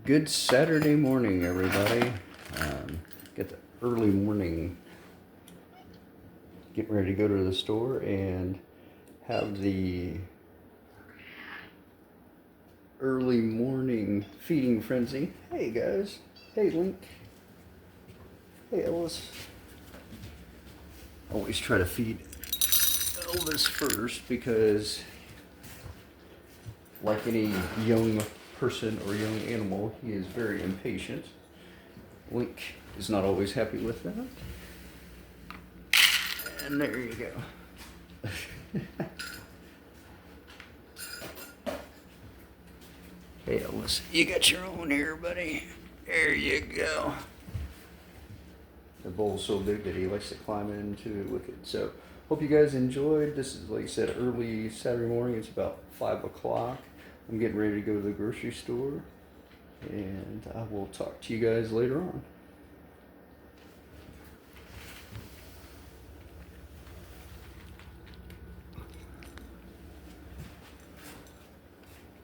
Good Saturday morning, everybody. Get the early morning. Getting ready to go to the store and have the early morning feeding frenzy. Hey guys. Hey Link. Hey Elvis. Always try to feed Elvis first because, like any young person or young animal, he is very impatient. Link is not always happy with that. And there you go. Hey Elvis, you got your own here, buddy. There you go. The bowl's so big that he likes to climb into it with it. So, hope you guys enjoyed. This is, like I said, early Saturday morning. It's about 5 o'clock. I'm getting ready to go to the grocery store. And I will talk to you guys later on.